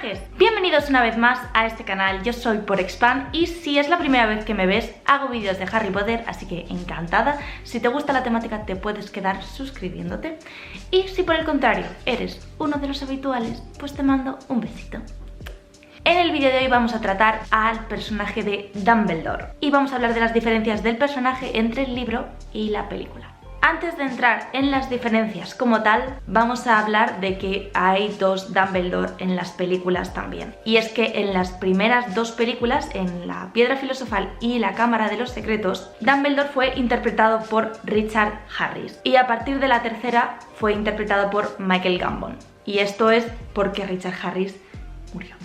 personajes. Bienvenidos una vez más a este canal, yo soy Porexpan y si es la primera vez que me ves, hago vídeos de Harry Potter, así que encantada. Si te gusta la temática te puedes quedar suscribiéndote y si por el contrario eres uno de los habituales, pues te mando un besito. En el vídeo de hoy vamos a tratar al personaje de Dumbledore y vamos a hablar de las diferencias del personaje entre el libro y la película. Antes de entrar en las diferencias como tal, vamos a hablar de que hay dos Dumbledore en las películas también. Y es que en las primeras dos películas, en La Piedra Filosofal y La Cámara de los Secretos, Dumbledore fue interpretado por Richard Harris. Y a partir de la tercera fue interpretado por Michael Gambon. Y esto es porque Richard Harris murió.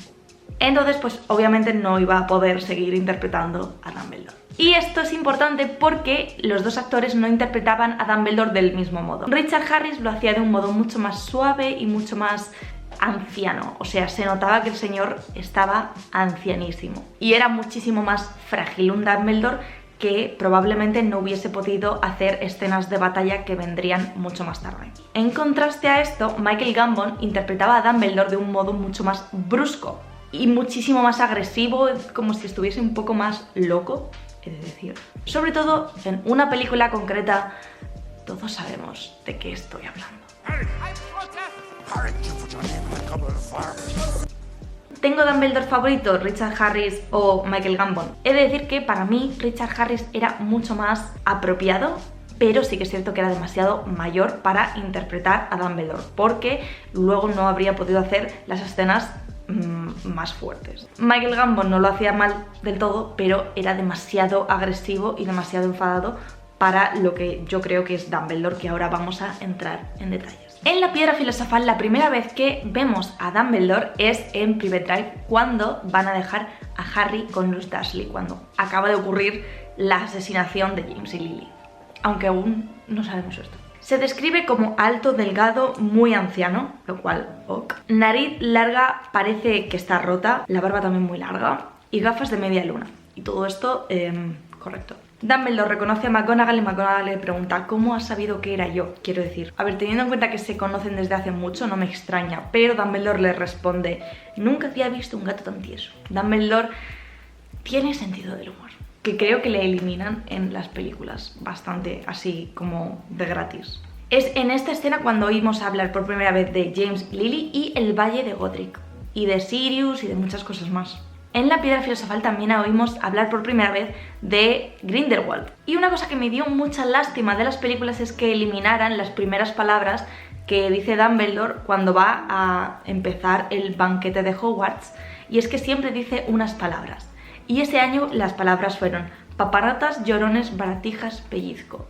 Entonces, pues obviamente no iba a poder seguir interpretando a Dumbledore. Y esto es importante porque los dos actores no interpretaban a Dumbledore del mismo modo. Richard Harris lo hacía de un modo mucho más suave y mucho más anciano. O sea, se notaba que el señor estaba ancianísimo. Y era muchísimo más frágil un Dumbledore que probablemente no hubiese podido hacer escenas de batalla que vendrían mucho más tarde. En contraste a esto, Michael Gambon interpretaba a Dumbledore de un modo mucho más brusco y muchísimo más agresivo, como si estuviese un poco más loco, he de decir. Sobre todo en una película concreta, todos sabemos de qué estoy hablando. ¿Tengo Dumbledore favorito, Richard Harris o Michael Gambon? He de decir que para mí Richard Harris era mucho más apropiado, pero sí que es cierto que era demasiado mayor para interpretar a Dumbledore, porque luego no habría podido hacer las escenas más fuertes. Michael Gambon no lo hacía mal del todo, pero era demasiado agresivo y demasiado enfadado para lo que yo creo que es Dumbledore, que ahora vamos a entrar en detalles. En La Piedra Filosofal, la primera vez que vemos a Dumbledore es en Private Drive, cuando van a dejar a Harry con los Dursley, cuando acaba de ocurrir la asesinación de James y Lily, aunque aún no sabemos esto. Se describe como alto, delgado, muy anciano, lo cual, ok. Nariz larga, parece que está rota, la barba también muy larga, y gafas de media luna. Y todo esto, correcto. Dumbledore reconoce a McGonagall y McGonagall le pregunta ¿cómo has sabido que era yo? Quiero decir, a ver, teniendo en cuenta que se conocen desde hace mucho, no me extraña, pero Dumbledore le responde nunca había visto un gato tan tieso. Dumbledore tiene sentido del humor, que creo que le eliminan en las películas, bastante así como de gratis. Es en esta escena cuando oímos hablar por primera vez de James y Lily y el Valle de Godric, y de Sirius y de muchas cosas más. En La Piedra Filosofal también oímos hablar por primera vez de Grindelwald. Y una cosa que me dio mucha lástima de las películas es que eliminaran las primeras palabras que dice Dumbledore cuando va a empezar el banquete de Hogwarts, y es que siempre dice unas palabras. Y ese año las palabras fueron paparatas, llorones, baratijas, pellizco.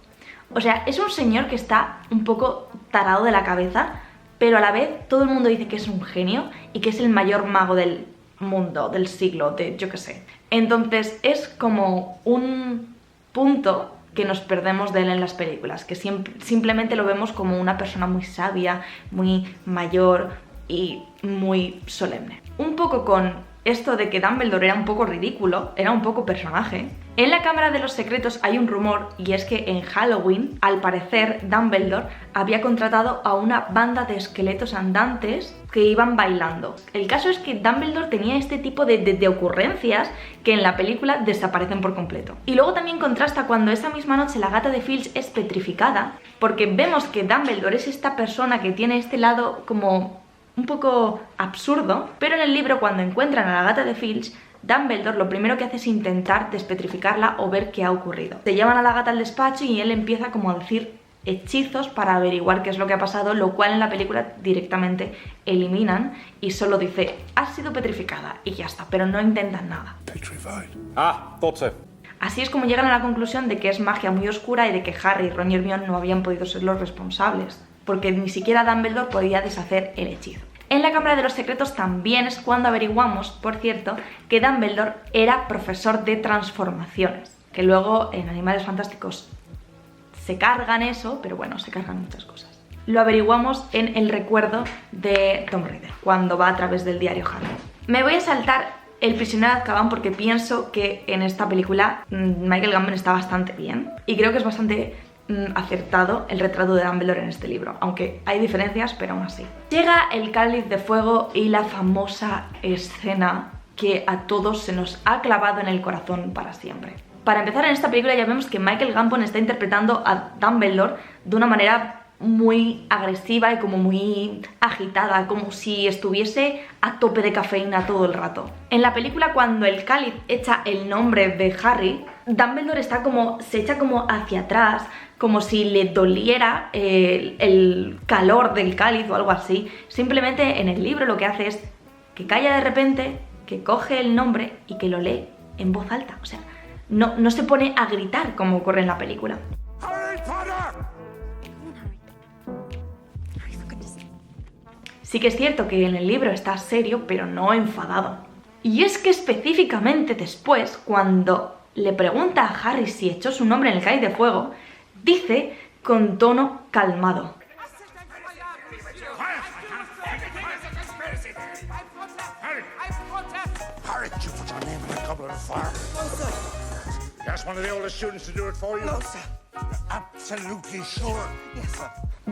O sea, es un señor que está un poco tarado de la cabeza, pero a la vez todo el mundo dice que es un genio y que es el mayor mago del mundo, del siglo, de yo qué sé. Entonces es como un punto que nos perdemos de él en las películas, que simplemente lo vemos como una persona muy sabia, muy mayor y muy solemne. Un poco con esto de que Dumbledore era un poco ridículo, era un poco personaje. En La Cámara de los Secretos hay un rumor, y es que en Halloween, al parecer, Dumbledore había contratado a una banda de esqueletos andantes que iban bailando. El caso es que Dumbledore tenía este tipo de ocurrencias que en la película desaparecen por completo. Y luego también contrasta cuando esa misma noche la gata de Filch es petrificada, porque vemos que Dumbledore es esta persona que tiene este lado como un poco absurdo, pero en el libro cuando encuentran a la gata de Filch, Dumbledore lo primero que hace es intentar despetrificarla o ver qué ha ocurrido. Se llevan a la gata al despacho y él empieza como a decir hechizos para averiguar qué es lo que ha pasado, lo cual en la película directamente eliminan y solo dice has sido petrificada y ya está, pero no intentan nada. Thought so. Así es como llegan a la conclusión de que es magia muy oscura y de que Harry, Ron y Hermione no habían podido ser los responsables, porque ni siquiera Dumbledore podía deshacer el hechizo. En La Cámara de los Secretos también es cuando averiguamos, por cierto, que Dumbledore era profesor de transformaciones, que luego en Animales Fantásticos se cargan eso, pero bueno, se cargan muchas cosas. Lo averiguamos en el recuerdo de Tom Riddle, cuando va a través del diario Harry. Me voy a saltar El prisionero de Azkaban porque pienso que en esta película Michael Gambon está bastante bien y creo que es bastante acertado el retrato de Dumbledore en este libro, aunque hay diferencias, pero aún así. Llega el cáliz de fuego y la famosa escena que a todos se nos ha clavado en el corazón para siempre. Para empezar, en esta película ya vemos que Michael Gambon está interpretando a Dumbledore de una manera muy agresiva y como muy agitada, como si estuviese a tope de cafeína todo el rato. En la película, cuando el cáliz echa el nombre de Harry, Dumbledore se echa como hacia atrás, como si le doliera el calor del cáliz o algo así. Simplemente en el libro lo que hace es que calla de repente, que coge el nombre y que lo lee en voz alta. O sea, no se pone a gritar como ocurre en la película. Sí que es cierto que en el libro está serio, pero no enfadado. Y es que específicamente después, cuando le pregunta a Harry si echó su nombre en el cáliz de fuego, dice con tono calmado: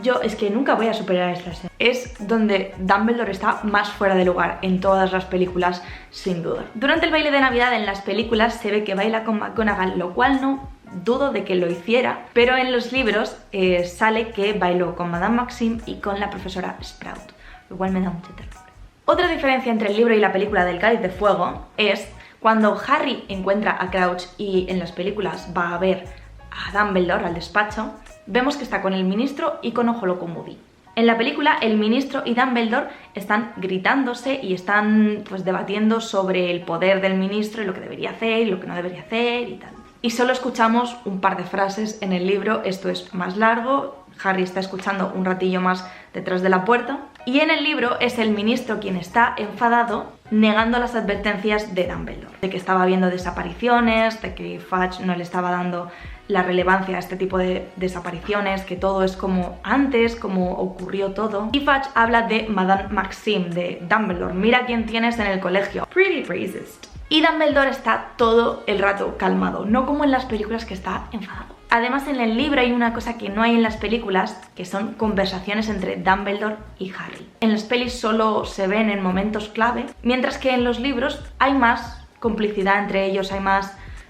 Yo es que nunca voy a superar esta escena. Es donde Dumbledore está más fuera de lugar en todas las películas, sin duda. Durante el baile de Navidad en las películas se ve que baila con McGonagall, lo cual no dudo de que lo hiciera, pero en los libros sale que bailó con Madame Maxime y con la profesora Sprout, lo cual me da mucha ternura. Otra diferencia entre el libro y la película del Cáliz de Fuego es cuando Harry encuentra a Crouch y en las películas va a ver a Dumbledore al despacho, vemos que está con el ministro y con Ojo Loco Moody. En la película, el ministro y Dumbledore están gritándose y están pues debatiendo sobre el poder del ministro y lo que debería hacer y lo que no debería hacer y tal. Y solo escuchamos un par de frases en el libro, esto es más largo, Harry está escuchando un ratillo más detrás de la puerta. Y en el libro es el ministro quien está enfadado, negando las advertencias de Dumbledore, de que estaba habiendo desapariciones, de que Fudge no le estaba dando la relevancia a este tipo de desapariciones, que todo es como antes, como ocurrió todo. Y Fudge habla de Madame Maxime, de Dumbledore, mira quién tienes en el colegio, pretty racist. Y Dumbledore está todo el rato calmado, no como en las películas que está enfadado. Además, en el libro hay una cosa que no hay en las películas, que son conversaciones entre Dumbledore y Harry. En las pelis solo se ven en momentos clave, mientras que en los libros hay más complicidad entre ellos,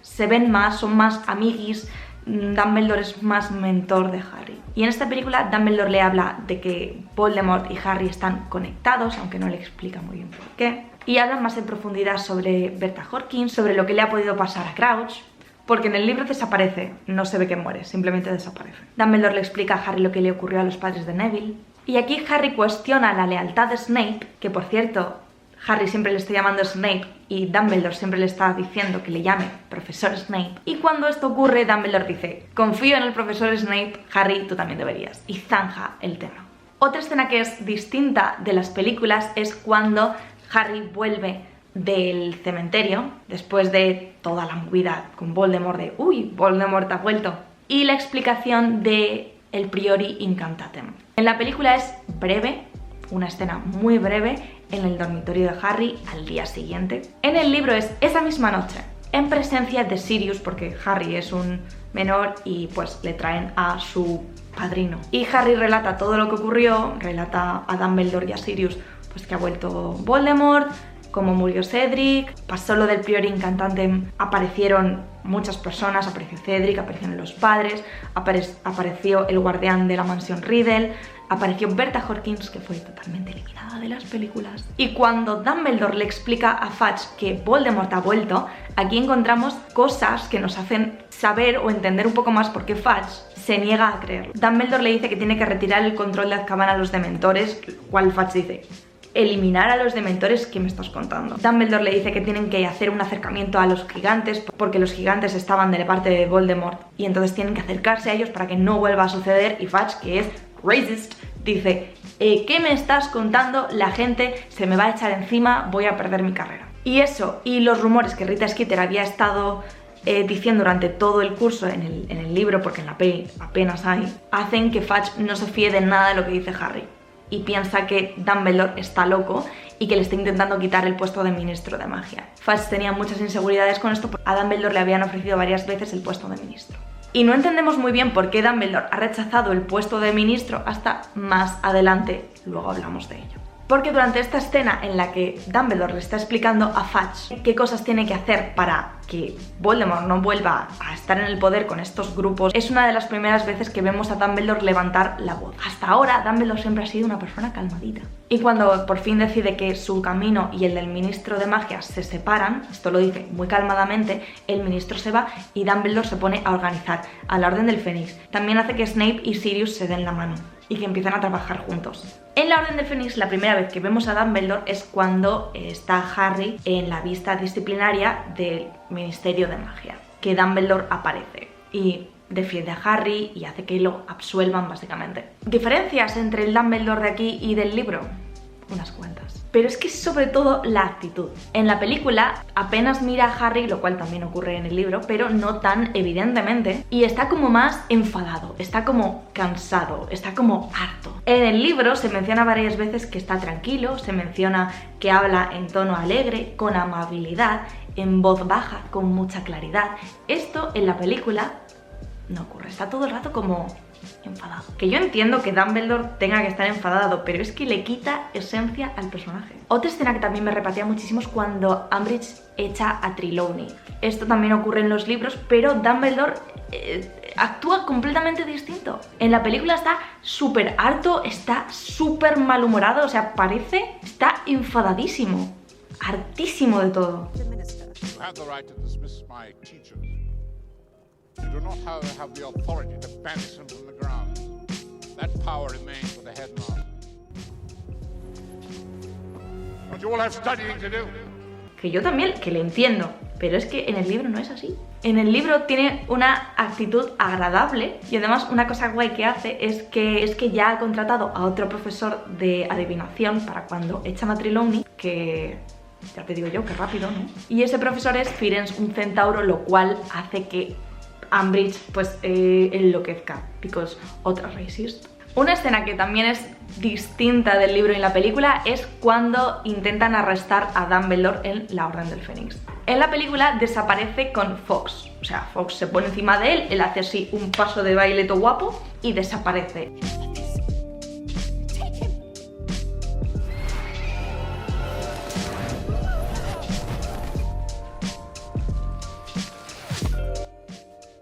se ven más, son más amiguis. Dumbledore es más mentor de Harry. Y en esta película Dumbledore le habla de que Voldemort y Harry están conectados, aunque no le explica muy bien por qué. Y hablan más en profundidad sobre Bertha Jorkins, sobre lo que le ha podido pasar a Crouch, porque en el libro desaparece, no se ve que muere, simplemente desaparece. Dumbledore le explica a Harry lo que le ocurrió a los padres de Neville. Y aquí Harry cuestiona la lealtad de Snape, que por cierto, Harry siempre le está llamando Snape y Dumbledore siempre le está diciendo que le llame profesor Snape. Y cuando esto ocurre, Dumbledore dice: confío en el profesor Snape, Harry, tú también deberías. Y zanja el tema. Otra escena que es distinta de las películas es cuando Harry vuelve del cementerio después de toda la movida con Voldemort de uy, Voldemort ha vuelto, y la explicación de el Priori Incantatem. En la película es breve, una escena muy breve en el dormitorio de Harry al día siguiente. En el libro es esa misma noche, en presencia de Sirius, porque Harry es un menor y pues le traen a su padrino. Y Harry relata todo lo que ocurrió, relata a Dumbledore y a Sirius pues que ha vuelto Voldemort, cómo murió Cedric, pasó lo del Priori Incantatem, aparecieron muchas personas, apareció Cedric, aparecieron los padres, apareció el guardián de la mansión Riddle, apareció Bertha Jorkins, que fue totalmente eliminada de las películas. Y cuando Dumbledore le explica a Fudge que Voldemort ha vuelto, aquí encontramos cosas que nos hacen saber o entender un poco más por qué Fudge se niega a creerlo. Dumbledore le dice que tiene que retirar el control de Azkaban a los dementores, cual Fudge dice: eliminar a los dementores, ¿qué me estás contando? Dumbledore le dice que tienen que hacer un acercamiento a los gigantes porque los gigantes estaban de parte de Voldemort y entonces tienen que acercarse a ellos para que no vuelva a suceder. Y Fudge, que es racist, dice: ¿qué me estás contando? La gente se me va a echar encima, voy a perder mi carrera. Y eso, y los rumores que Rita Skeeter había estado diciendo durante todo el curso en el libro, porque en la peli apenas hay, hacen que Fudge no se fíe de nada de lo que dice Harry y piensa que Dumbledore está loco y que le está intentando quitar el puesto de ministro de magia. Fudge tenía muchas inseguridades con esto, porque a Dumbledore le habían ofrecido varias veces el puesto de ministro. Y no entendemos muy bien por qué Dumbledore ha rechazado el puesto de ministro hasta más adelante, luego hablamos de ello. Porque durante esta escena en la que Dumbledore le está explicando a Fudge qué cosas tiene que hacer para que Voldemort no vuelva a estar en el poder con estos grupos, es una de las primeras veces que vemos a Dumbledore levantar la voz. Hasta ahora Dumbledore siempre ha sido una persona calmadita. Y cuando por fin decide que su camino y el del ministro de magia se separan, esto lo dice muy calmadamente, el ministro se va y Dumbledore se pone a organizar a la Orden del Fénix. También hace que Snape y Sirius se den la mano y que empiezan a trabajar juntos. En la Orden del Fénix, la primera vez que vemos a Dumbledore es cuando está Harry en la vista disciplinaria del Ministerio de Magia, que Dumbledore aparece y defiende a Harry y hace que lo absuelvan básicamente. ¿Diferencias entre el Dumbledore de aquí y del libro? Unas cuantas. Pero es que es sobre todo la actitud. En la película apenas mira a Harry, lo cual también ocurre en el libro, pero no tan evidentemente, y está como más enfadado, está como cansado, está como harto. En el libro se menciona varias veces que está tranquilo, se menciona que habla en tono alegre, con amabilidad, en voz baja, con mucha claridad. Esto en la película no ocurre, está todo el rato como enfadado. Que yo entiendo que Dumbledore tenga que estar enfadado, pero es que le quita esencia al personaje. Otra escena que también me repetía muchísimo es cuando Umbridge echa a Trelawney. Esto también ocurre en los libros, pero Dumbledore actúa completamente distinto. En la película está súper harto, está súper malhumorado, o sea, está enfadadísimo, hartísimo de todo. You do not have the authority to banish him from the grounds. That power remains for the headmaster. But you all have studying to do. Que yo también, que le entiendo, pero es que en el libro no es así. En el libro tiene una actitud agradable y además una cosa guay que hace es que ya ha contratado a otro profesor de adivinación para cuando echan a Trelawney, que ya te digo yo, que rápido, ¿no? Y ese profesor es Firenze, un centauro, lo cual hace que Umbridge pues enloquezca, because otra racist. Una escena que también es distinta del libro y en la película es cuando intentan arrestar a Dumbledore en la Orden del Fénix. En la película desaparece con Fawkes, o sea, Fawkes se pone encima de él hace así un paso de baile todo guapo y desaparece.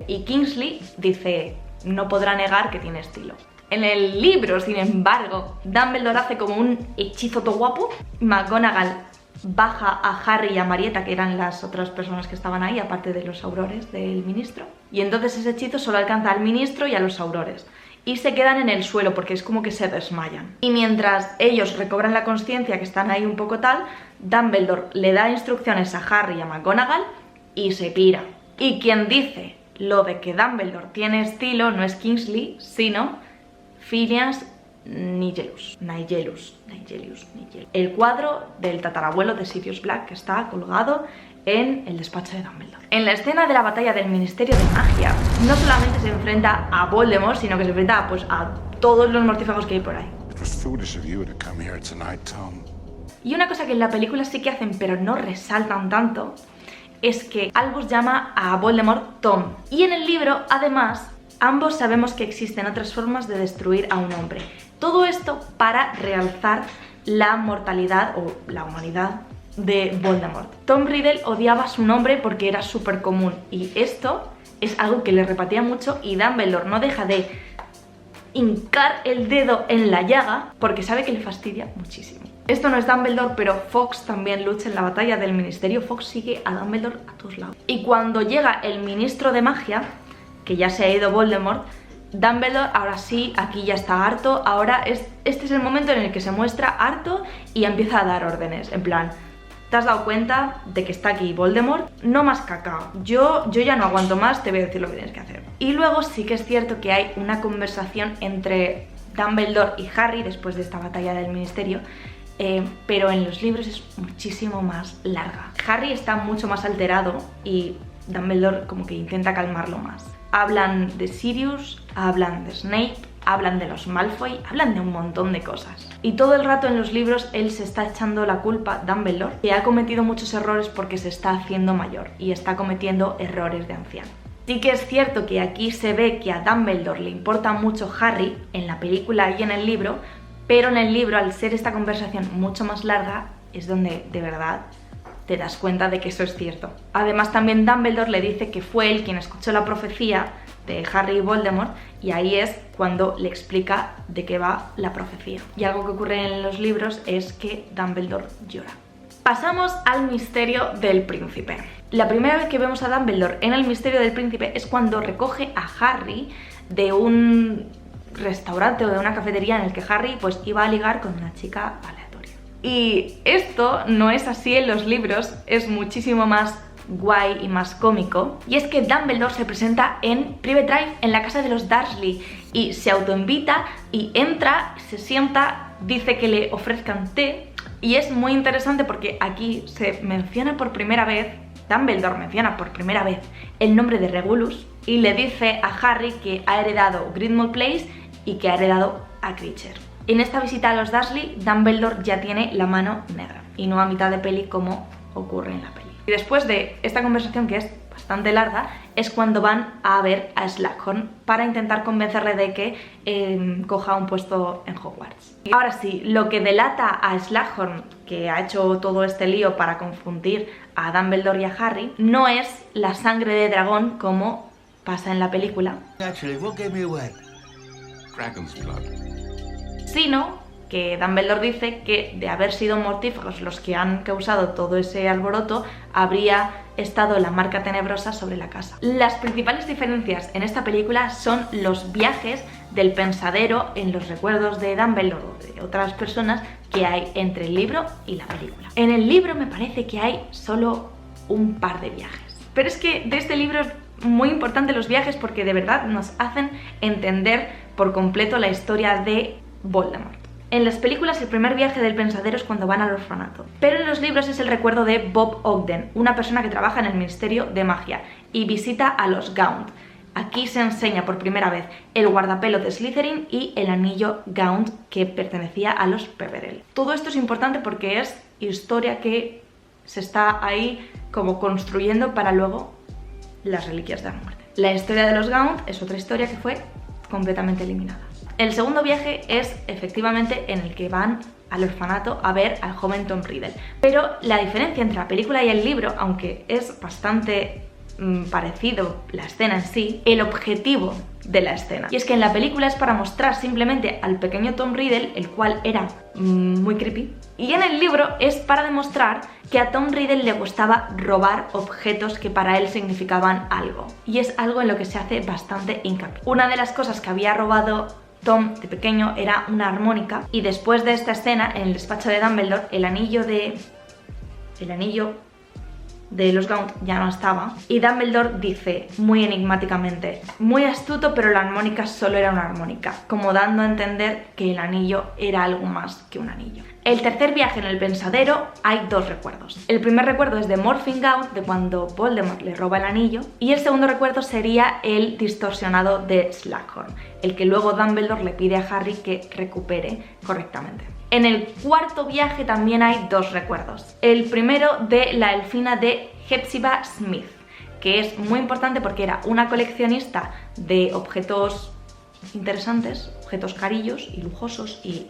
Y Kingsley dice, no podrá negar que tiene estilo. En el libro, sin embargo, Dumbledore hace como un hechizo todo guapo. McGonagall baja a Harry y a Marietta, que eran las otras personas que estaban ahí, aparte de los aurores del ministro. Y entonces ese hechizo solo alcanza al ministro y a los aurores. Y se quedan en el suelo porque es como que se desmayan. Y mientras ellos recobran la conciencia, que están ahí un poco tal, Dumbledore le da instrucciones a Harry y a McGonagall y se pira. Y quien dice lo de que Dumbledore tiene estilo no es Kingsley, sino Phineas Nigellus. El cuadro del tatarabuelo de Sirius Black que está colgado en el despacho de Dumbledore. En la escena de la batalla del Ministerio de Magia, no solamente se enfrenta a Voldemort, sino que se enfrenta pues, a todos los mortífagos que hay por ahí. Y una cosa que en la película sí que hacen, pero no resaltan tanto, es que Albus llama a Voldemort Tom. Y en el libro, además, ambos sabemos que existen otras formas de destruir a un hombre. Todo esto para realzar la mortalidad o la humanidad de Voldemort. Tom Riddle odiaba su nombre porque era súper común y esto es algo que le repetía mucho y Dumbledore no deja de hincar el dedo en la llaga porque sabe que le fastidia muchísimo. Esto no es Dumbledore, pero Fawkes también lucha en la batalla del ministerio. Fawkes sigue a Dumbledore a todos lados. Y cuando llega el ministro de magia, que ya se ha ido Voldemort, Dumbledore ahora sí, aquí ya está harto. Ahora este es el momento en el que se muestra harto y empieza a dar órdenes. En plan, ¿te has dado cuenta de que está aquí Voldemort? No más cacao. Yo ya no aguanto más, te voy a decir lo que tienes que hacer. Y luego sí que es cierto que hay una conversación entre Dumbledore y Harry después de esta batalla del ministerio, pero en los libros es muchísimo más larga. Harry está mucho más alterado y Dumbledore como que intenta calmarlo más. Hablan de Sirius, hablan de Snape, hablan de los Malfoy, hablan de un montón de cosas. Y todo el rato en los libros él se está echando la culpa, Dumbledore, que ha cometido muchos errores porque se está haciendo mayor y está cometiendo errores de anciano. Sí que es cierto que aquí se ve que a Dumbledore le importa mucho Harry en la película y en el libro, pero en el libro, al ser esta conversación mucho más larga, es donde de verdad te das cuenta de que eso es cierto. Además, también Dumbledore le dice que fue él quien escuchó la profecía de Harry y Voldemort, y ahí es cuando le explica de qué va la profecía. Y algo que ocurre en los libros es que Dumbledore llora. Pasamos al misterio del príncipe. La primera vez que vemos a Dumbledore en el misterio del príncipe es cuando recoge a Harry de un restaurante o de una cafetería en el que Harry pues iba a ligar con una chica aleatoria. Y esto no es así en los libros, es muchísimo más guay y más cómico. Y es que Dumbledore se presenta en Private Drive, en la casa de los Dursley, y se autoinvita y entra, se sienta, dice que le ofrezcan té. Y es muy interesante porque aquí se menciona por primera vez, Dumbledore menciona por primera vez el nombre de Regulus y le dice a Harry que ha heredado Grimmauld Place y que ha heredado a Kreacher. En esta visita a los Dursley, Dumbledore ya tiene la mano negra y no a mitad de peli como ocurre en la peli. Y después de esta conversación, que es bastante larga, es cuando van a ver a Slughorn para intentar convencerle de que coja un puesto en Hogwarts. Y ahora sí, lo que delata a Slughorn, que ha hecho todo este lío para confundir a Dumbledore y a Harry, no es la sangre de dragón como pasa en la película, sino que Dumbledore dice que de haber sido mortífagos los que han causado todo ese alboroto, habría estado la marca tenebrosa sobre la casa. Las principales diferencias en esta película son los viajes del pensadero en los recuerdos de Dumbledore o de otras personas que hay entre el libro y la película. En el libro me parece que hay solo un par de viajes, pero es que de este libro es muy importante los viajes porque de verdad nos hacen entender por completo la historia de Voldemort. En las películas el primer viaje del pensadero es cuando van al orfanato, pero en los libros es el recuerdo de Bob Ogden, una persona que trabaja en el Ministerio de Magia y visita a los Gaunt. Aquí se enseña por primera vez el guardapelo de Slytherin y el anillo Gaunt que pertenecía a los Peverell. Todo esto es importante porque es historia que se está ahí como construyendo para luego las reliquias de la muerte. La historia de los Gaunt es otra historia que fue completamente eliminada. El segundo viaje es efectivamente en el que van al orfanato a ver al joven Tom Riddle. Pero la diferencia entre la película y el libro, aunque es bastante parecido la escena en sí, el objetivo de la escena. Y es que en la película es para mostrar simplemente al pequeño Tom Riddle, el cual era muy creepy, y en el libro es para demostrar que a Tom Riddle le gustaba robar objetos que para él significaban algo. Y es algo en lo que se hace bastante hincapié. Una de las cosas que había robado Tom de pequeño era una armónica, y después de esta escena en el despacho de Dumbledore el anillo de los Gaunt ya no estaba, y Dumbledore dice muy enigmáticamente: muy astuto, pero la armónica solo era una armónica, como dando a entender que el anillo era algo más que un anillo. El tercer viaje en el pensadero hay dos recuerdos. El primer recuerdo es de Morphing Gaunt, de cuando Voldemort le roba el anillo, y el segundo recuerdo sería el distorsionado de Slughorn, el que luego Dumbledore le pide a Harry que recupere correctamente. En el cuarto viaje también hay dos recuerdos. El primero de la elfina de Hepzibah Smith, que es muy importante porque era una coleccionista de objetos interesantes, objetos carillos y lujosos y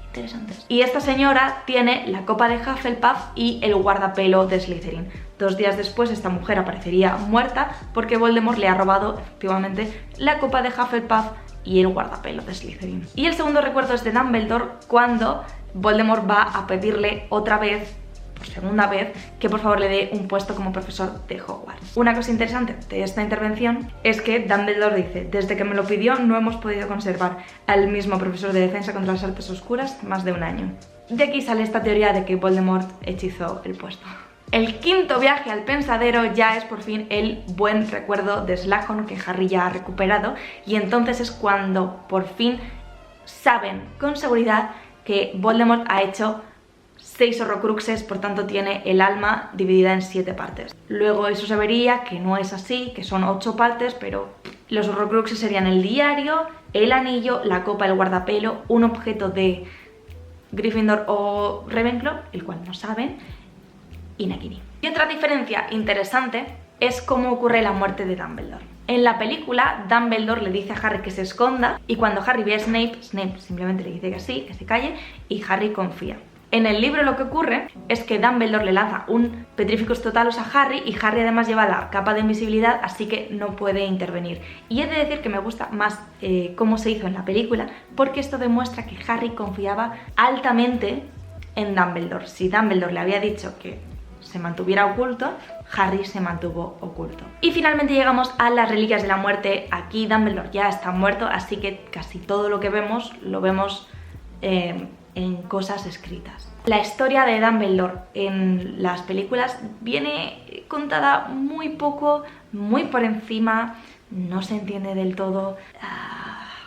interesantes. Y esta señora tiene la copa de Hufflepuff y el guardapelo de Slytherin. 2 días después esta mujer aparecería muerta porque Voldemort le ha robado efectivamente la copa de Hufflepuff y el guardapelo de Slytherin. Y el segundo recuerdo es de Dumbledore cuando Voldemort va a pedirle otra vez, por segunda vez, que por favor le dé un puesto como profesor de Hogwarts. Una cosa interesante de esta intervención es que Dumbledore dice: desde que me lo pidió no hemos podido conservar al mismo profesor de defensa contra las artes oscuras más de 1 año. De aquí sale esta teoría de que Voldemort hechizó el puesto. El quinto viaje al pensadero ya es por fin el buen recuerdo de Slughorn que Harry ya ha recuperado, y entonces es cuando por fin saben con seguridad que Voldemort ha hecho 6 horrocruxes, por tanto tiene el alma dividida en 7 partes. Luego eso se vería que no es así, que son 8 partes, pero los horrocruxes serían el diario, el anillo, la copa, el guardapelo, un objeto de Gryffindor o Ravenclaw, el cual no saben, y Nagini. Y otra diferencia interesante es cómo ocurre la muerte de Dumbledore. En la película, Dumbledore le dice a Harry que se esconda y cuando Harry ve a Snape, Snape simplemente le dice que sí, que se calle y Harry confía. En el libro lo que ocurre es que Dumbledore le lanza un Petrificus Totalus a Harry y Harry además lleva la capa de invisibilidad, así que no puede intervenir. Y he de decir que me gusta más cómo se hizo en la película, porque esto demuestra que Harry confiaba altamente en Dumbledore. Si Dumbledore le había dicho que se mantuviera oculto, Harry se mantuvo oculto. Y finalmente llegamos a las Reliquias de la Muerte. Aquí Dumbledore ya está muerto, así que casi todo lo que vemos lo vemos en cosas escritas. La historia de Dumbledore en las películas viene contada muy poco, muy por encima, no se entiende del todo.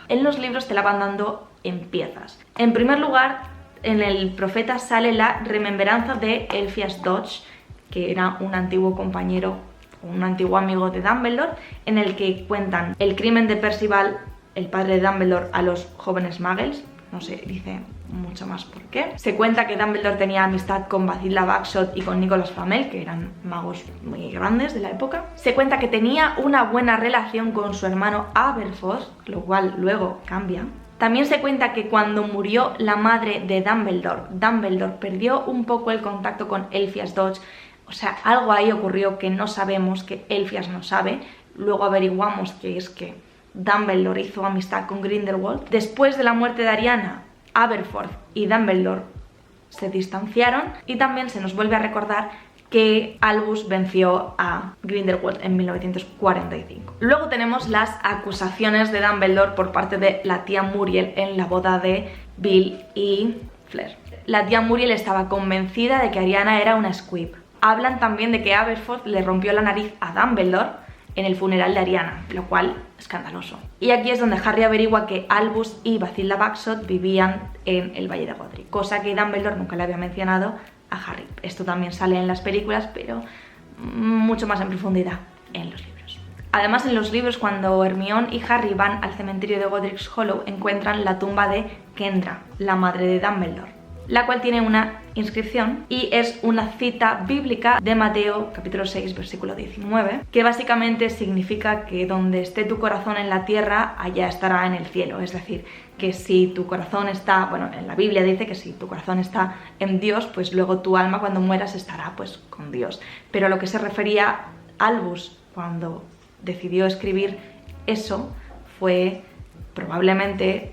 En los libros te la van dando en piezas. En primer lugar, en el Profeta sale la remembranza de Elphias Dodge, que era un antiguo compañero, un antiguo amigo de Dumbledore, en el que cuentan el crimen de Percival, el padre de Dumbledore, a los jóvenes muggles. No se dice mucho más por qué. Se cuenta que Dumbledore tenía amistad con Bathilda Bagshot y con Nicolas Flamel, que eran magos muy grandes de la época. Se cuenta que tenía una buena relación con su hermano Aberforth, lo cual luego cambia. También se cuenta que cuando murió la madre de Dumbledore, Dumbledore perdió un poco el contacto con Elphias Dodge. O sea, algo ahí ocurrió que no sabemos, que Elphias no sabe. Luego averiguamos que es que Dumbledore hizo amistad con Grindelwald. Después de la muerte de Ariana, Aberforth y Dumbledore se distanciaron y también se nos vuelve a recordar que Albus venció a Grindelwald en 1945. Luego tenemos las acusaciones de Dumbledore por parte de la tía Muriel en la boda de Bill y Fleur. La tía Muriel estaba convencida de que Ariana era una Squib. Hablan también de que Aberforth le rompió la nariz a Dumbledore en el funeral de Ariana, lo cual escandaloso. Y aquí es donde Harry averigua que Albus y Bathilda Bagshot vivían en el Valle de Godric, cosa que Dumbledore nunca le había mencionado a Harry. Esto también sale en las películas, pero mucho más en profundidad en los libros. Además, en los libros, cuando Hermione y Harry van al cementerio de Godric's Hollow, encuentran la tumba de Kendra, la madre de Dumbledore, la cual tiene una inscripción y es una cita bíblica de Mateo capítulo 6 versículo 19, que básicamente significa que donde esté tu corazón en la tierra, allá estará en el cielo. Es decir, que si tu corazón está, bueno, en la Biblia dice que si tu corazón está en Dios, pues luego tu alma cuando mueras estará pues con Dios. Pero a lo que se refería Albus cuando decidió escribir eso fue probablemente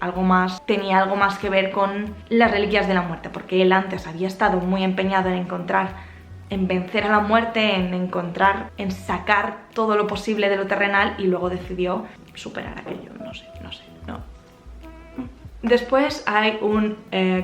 tenía algo más que ver con las Reliquias de la Muerte, porque él antes había estado muy empeñado en vencer a la muerte, en sacar todo lo posible de lo terrenal y luego decidió superar aquello, no sé. Después hay un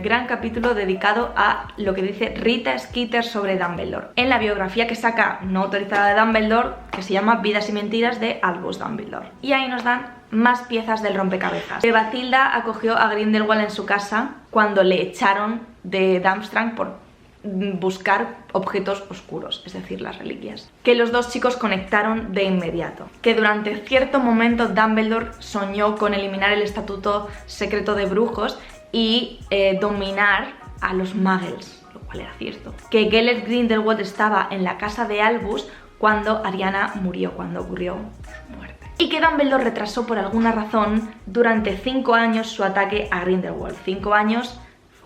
gran capítulo dedicado a lo que dice Rita Skeeter sobre Dumbledore, en la biografía que saca no autorizada de Dumbledore, que se llama Vidas y Mentiras de Albus Dumbledore. Y ahí nos dan más piezas del rompecabezas. Bathilda acogió a Grindelwald en su casa cuando le echaron de Durmstrang por buscar objetos oscuros, es decir, las reliquias. Que los dos chicos conectaron de inmediato. Que durante cierto momento Dumbledore soñó con eliminar el estatuto secreto de brujos y dominar a los muggles, lo cual era cierto. Que Gellert Grindelwald estaba en la casa de Albus cuando Ariana murió, cuando ocurrió su muerte. Y que Dumbledore retrasó por alguna razón durante 5 años su ataque a Grindelwald. 5 años,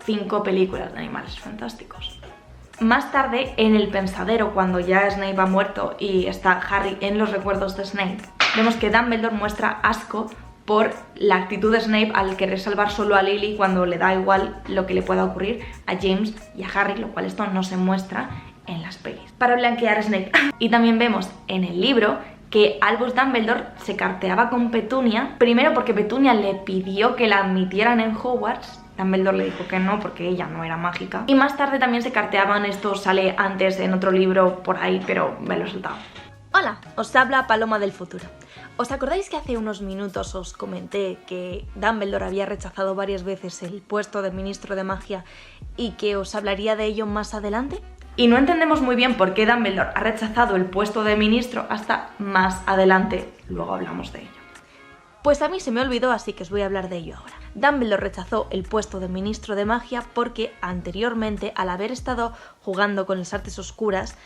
5 películas de Animales Fantásticos. Más tarde, en el pensadero, cuando ya Snape ha muerto y está Harry en los recuerdos de Snape, vemos que Dumbledore muestra asco por la actitud de Snape al querer salvar solo a Lily cuando le da igual lo que le pueda ocurrir a James y a Harry, lo cual esto no se muestra en las pelis. Para blanquear a Snape. Y también vemos en el libro que Albus Dumbledore se carteaba con Petunia, primero porque Petunia le pidió que la admitieran en Hogwarts. Dumbledore le dijo que no porque ella no era mágica. Y más tarde también se carteaban, esto sale antes en otro libro por ahí, pero me lo he saltado. Hola, os habla Paloma del futuro. ¿Os acordáis que hace unos minutos os comenté que Dumbledore había rechazado varias veces el puesto de ministro de magia y que os hablaría de ello más adelante? Y no entendemos muy bien por qué Dumbledore ha rechazado el puesto de ministro hasta más adelante. Luego hablamos de ello. Pues a mí se me olvidó, así que os voy a hablar de ello ahora. Dumbledore rechazó el puesto de ministro de magia porque anteriormente, al haber estado jugando con las artes oscuras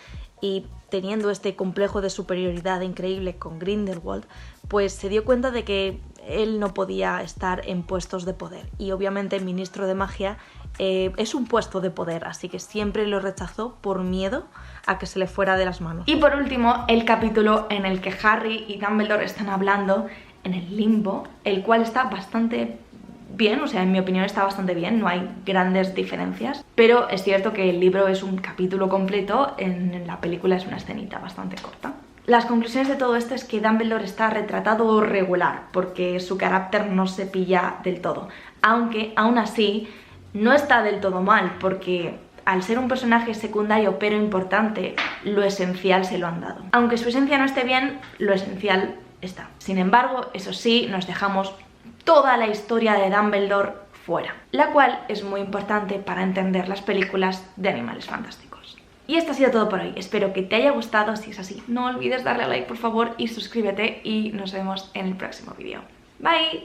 y teniendo este complejo de superioridad increíble con Grindelwald, pues se dio cuenta de que él no podía estar en puestos de poder. Y obviamente el ministro de magia es un puesto de poder, así que siempre lo rechazó por miedo a que se le fuera de las manos. Y por último, el capítulo en el que Harry y Dumbledore están hablando en el limbo, el cual está bastante bien, o sea, en mi opinión está bastante bien, no hay grandes diferencias, pero es cierto que el libro es un capítulo completo, en la película es una escenita bastante corta. Las conclusiones de todo esto es que Dumbledore está retratado regular, porque su carácter no se pilla del todo, aunque aún así no está del todo mal, porque al ser un personaje secundario pero importante, lo esencial se lo han dado. Aunque su esencia no esté bien, lo esencial está. Sin embargo, eso sí, nos dejamos toda la historia de Dumbledore fuera, la cual es muy importante para entender las películas de Animales Fantásticos. Y esto ha sido todo por hoy, espero que te haya gustado. Si es así, no olvides darle a like por favor y suscríbete, y nos vemos en el próximo vídeo. Bye.